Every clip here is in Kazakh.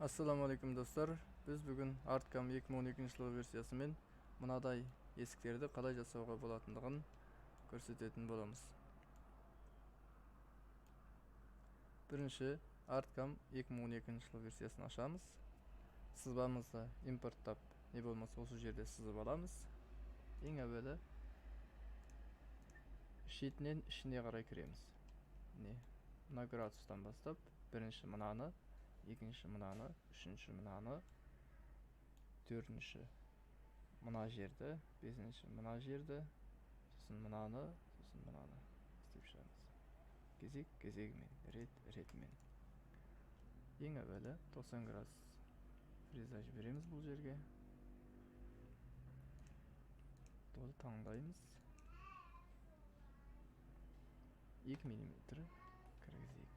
Assalamu alaikum dostlar. Biz бүгін Artcam 2012 жылғы версиясымен мынадай есіктерді қалай жасауға болатындығын көрсететін боламыз. Бірінші Artcam 2012 жылғы версиясын ашамыз. Сызбамызды импорттап, не болмаса осы жерде сызып аламыз. Ең әуелі шетінен ішіне қарай кіреміз. Мына градустан бастап, бірінші мынаны, екінші мынаны, үшінші мынаны, төртінші мына жерді, бесінші мына жерді, сосын мынаны істеп шығамыз. Кезегімен, ретімен. Ең әуелі 90 градус фреза жібереміз бұл жерге. Оны таңдаймыз. 2 мм кіргізейік.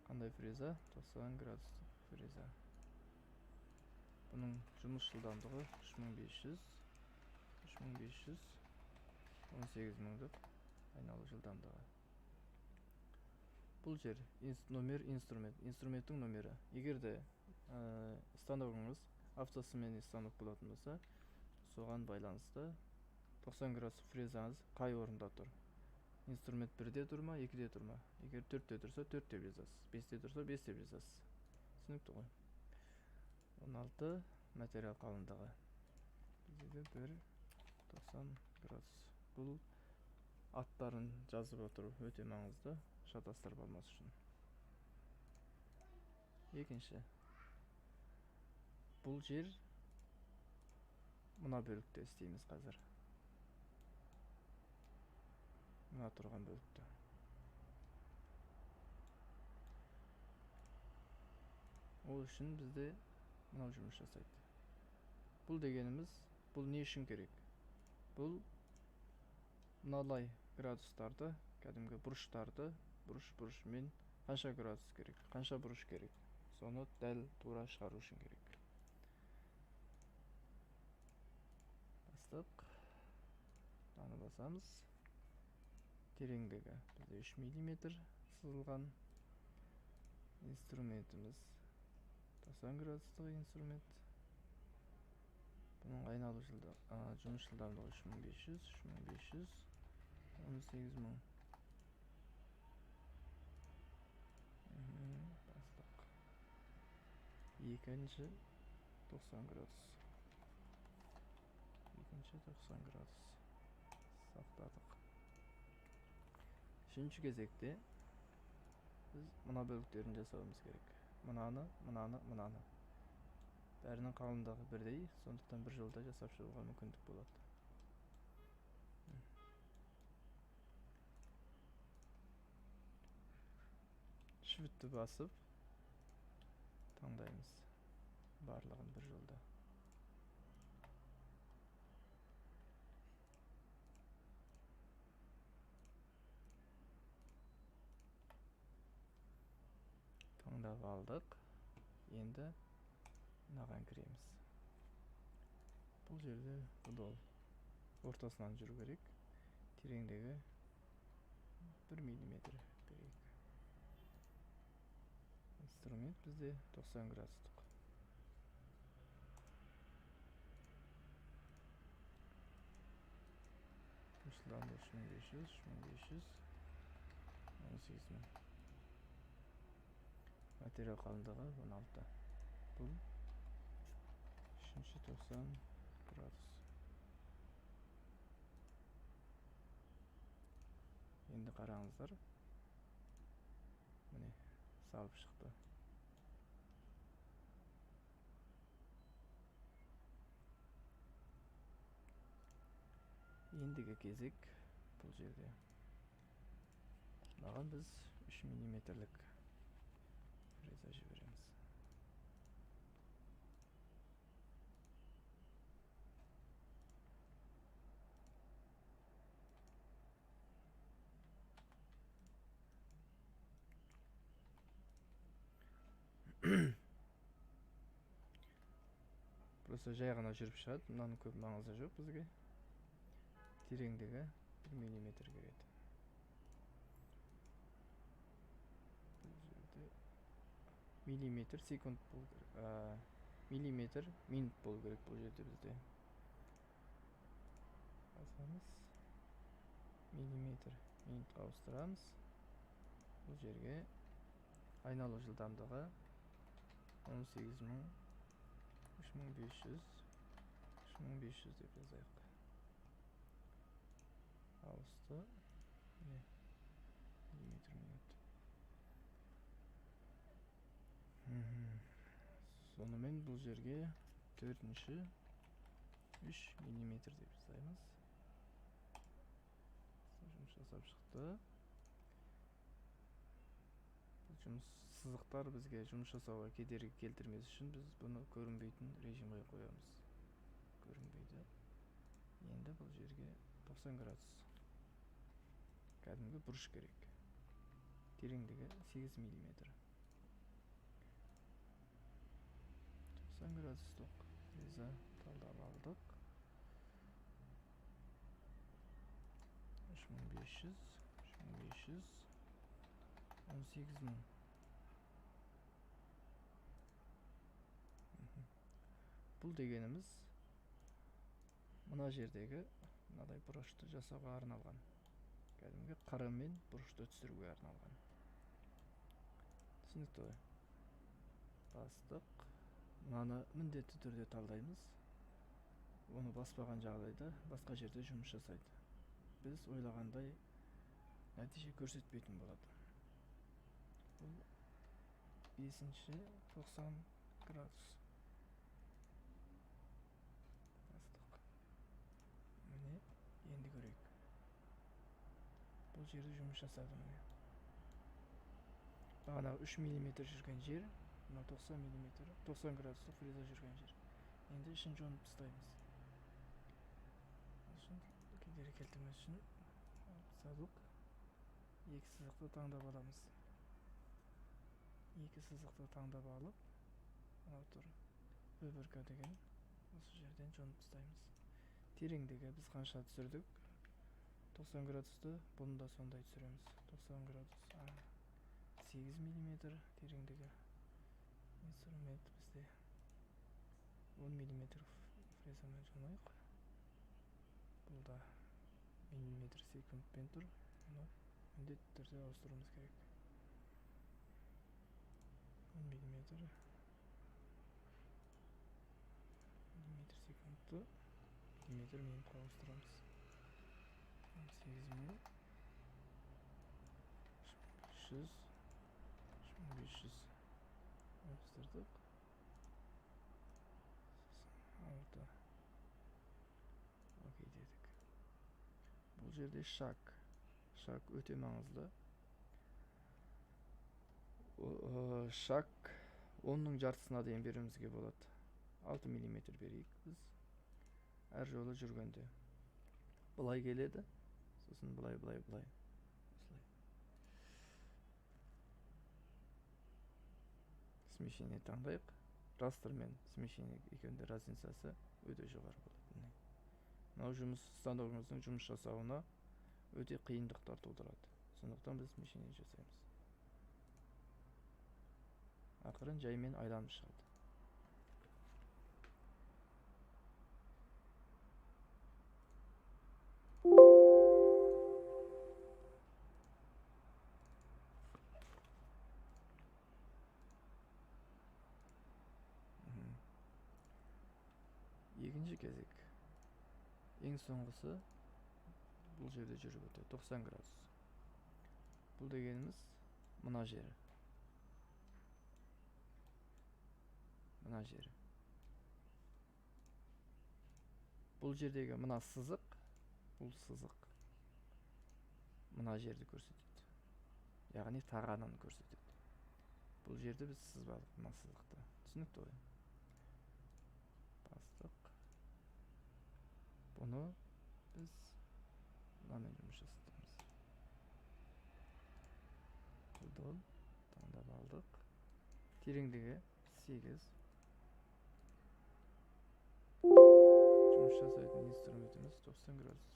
Қандай фреза? 90 градустық фреза. Бұның жұмыс жылдамдығы 3500, 18000 айналу жылдамдығы. Бұл жер номер инструменттің номері. Егерде станогыңыз автосменный станок болатын болса, соған байланысты 90 градус фрезаңыз қай орында тұр? Инструмент 1-де тұр ма, 2-де тұр ма? Егер 4-те тұрса 4-те жазасыз, 5-те тұрса 5-те жазасыз. Түсінікті ғой. 16 материал қалыңдығы. Бізде 1,90 градус. Бұл аттарын жазып отыру өте маңызды, шатастырып алмас үшін. Екінші. Бұл жер мына бөлікте істейміз қазір. Мына тұрған бөлікті. Ол үшін бізде мынау жұмыс жасайды. Бұл дегеніміз, бұл не үшін керек? Бұл мыналай градустарды, кәдімгі бұрыштарды, бұрышмен қанша градус керек, қанша бұрыш керек, соны дәл тура шығару үшін керек. Бастық. Мынаны басамыз. Тереңдігі бізде 3 мм сызылған. Инструментіміз 90 градустық инструмент. Бұның айналу жұмыс жылдамдығы 3500, 18000. Бастық. Екінші 90 градус. Екінші 90 градус. Сақтадық. Үшінші кезекте біз мына бөліктерін жасауымыз керек. Мынаны. Бәрінің қалыңдығы бірдей, сондықтан бір жолда жасап шығуға мүмкіндік болады. Shift-ті басып таңдаймыз. Барлығын бір жолда. Таңдап алдық. Енді мынаған кіреміз. Бұл жерде бұл ортасынан жүру керек. Тереңдігі 1 мм берейік. Инструмент бізде 90 градустық. Жылдамдығы 3500, 18000. Материал қалыңдығы 16. Бұл үшінші 90 градус. Енді қараңыздар. Міне, салып шықты. Ендігі кезек бұл жерде. Маған біз 3 мм-лік фреза жібереміз. Просто жай ғана жүріп шығады, мынаның көп маңызы жоқ бізге. Тереңдігі 1 мм береді. Бұл жерде миллиметр секунд болу керек. Миллиметр минут болу керек бұл жерде бізде. Басамыз. Миллиметр минутқа ауыстырамыз. Бұл жерге айналу жылдамдығы 18.000, 3500, 3500 деп жазайық. Ауысты. Миллиметр минут. Сонымен бұл жерге төртінші 3 миллиметр деп жасаймыз. Жұмыс жасап шықты. Бұл жұмыс сызықтар бізге жұмыс жасауға кедергі келтірмес үшін біз бұны көрінбейтін режимге қоямыз. Көрінбейді. Енді бұл жерге 90 градус. Кәдімгі бұрыш керек. Тереңдігі 8 миллиметр. 90 градустық фреза талдап алдық. 3500, 3500, 18000. Бұл дегеніміз мына жердегі мынадай бұрышты жасауға арналған. Кәдімгі қыры мен бұрышты түсіруге арналған. Түсінікті ғой. Бастық. Мынаны міндетті түрде талдаймыз. Оны баспаған жағдайда басқа жерде жұмыс жасайды. Біз ойлағандай нәтиже көрсетпейтін болады. Бұл 5-ші 90 градус. Бастық. Міне, енді көрейік. Бұл жерде жұмыс жасады міне. Бағана 3 миллиметр жүрген жер, 90 миллиметр, 90 градустық фреза жүрген жер. Енді ішін жонып тастаймыз. Үшін кедергі келтірмес үшін сызық. Екі сызықты таңдап аламыз. Екі сызықты таңдап алып, мынау тұр. Выборка деген осы жерден жонып тастаймыз. Тереңдігі біз қанша түсірдік? 90 градусты, бұны да сондай түсіреміз. 90 градус. 8 миллиметр тереңдігі. Инструмент бізде 10 миллиметр фрезамен жонайық. Бұл да миллиметр секундпен тұр. Міндетті түрде ауыстыруымыз керек. 10 миллиметр секундты миллиметр минутқа ауыстырамыз. 8000, 3500, 3500 ауыстырдық. 6. Окей дедік. Бұл жерде шаг өте маңызды. Шаг 10-ның жартысына дейін беруімізге болады. 6 миллиметр берейік біз. Әр жолы жүргенде. Бұлай келеді. Сосын бұлай. Смещение таңдайық. Растр мен смещение екеуінде разницасы өте жоғары болады. Мынау жұмыс станогымыздың жұмыс жасауына өте қиындықтар тудырады. Сондықтан біз смещение жасаймыз. Ақырын жаймен айланып шығады. Екінші кезек. Ең соңғысы бұл жерде жүріп өтеді. 90 градус. Бұл дегеніміз мына жері. Бұл жердегі мына сызық, бұл сызық мына жерді көрсетеді. Яғни тағанын көрсетеді. Бұл жерді біз сызбадық, мына сызықты. Түсінікті ғой. Бастық. Бұны біз мынамен жұмыс жасаймыз. Құлдол таңдап алдық. Тереңдігі 8. Жұмыс жасайтын инструментіміз 90 градус.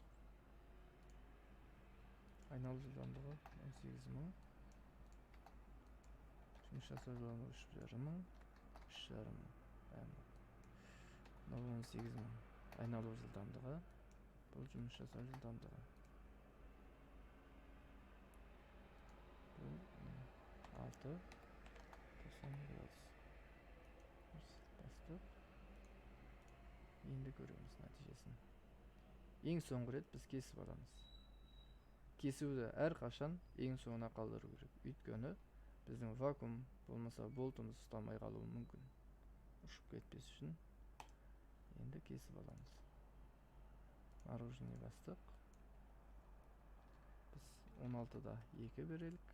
Айналу жылдамдығы 18000, жұмыс жасаушылардың өлшемдері 1000, 3,5 мың. Мынау 18 мың. Айналу жылдамдығы. Бұл жұмыс жасау жылдамдығы. Бұл 6, 90 градус. Бастық. Енді көреміз нәтижесін. Ең соңғы рет біз кесіп аламыз. Кесуді әрқашан ең соңына қалдыру керек. Өйткені біздің вакуум болмаса болтымыз ұстамай қалуы мүмкін. Ұшып кетпес үшін енді кесіп аламыз. Наружный бастық. Біз 16-да 2 берелік.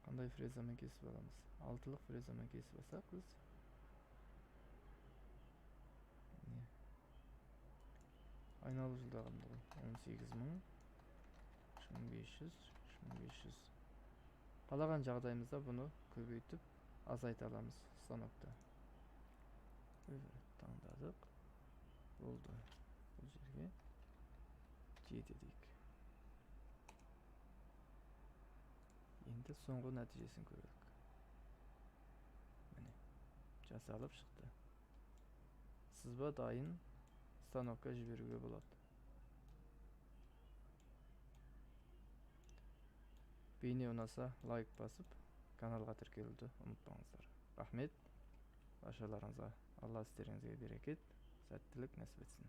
Қандай фрезамен кесіп аламыз? 6-лық фрезамен кесіп алсақ біз айналу жылдамдығы 18 мың, 3500, 3500. Қалаған жағдайымызда бұны көбейтіп азайта аламыз станокта. Таңдадық. Болды. Бұл жерге 7 дейік. Енді соңғы нәтижесін көрелік. Міне, жасалып шықты. Сызба дайын, станокқа жіберуге болады. Бейне ұнаса лайк басып, каналға тіркелуді ұмытпаңыздар. Рахмет. Баршаларыңызға Алла істеріңізге берекет, сәттілік нәсіп етсін.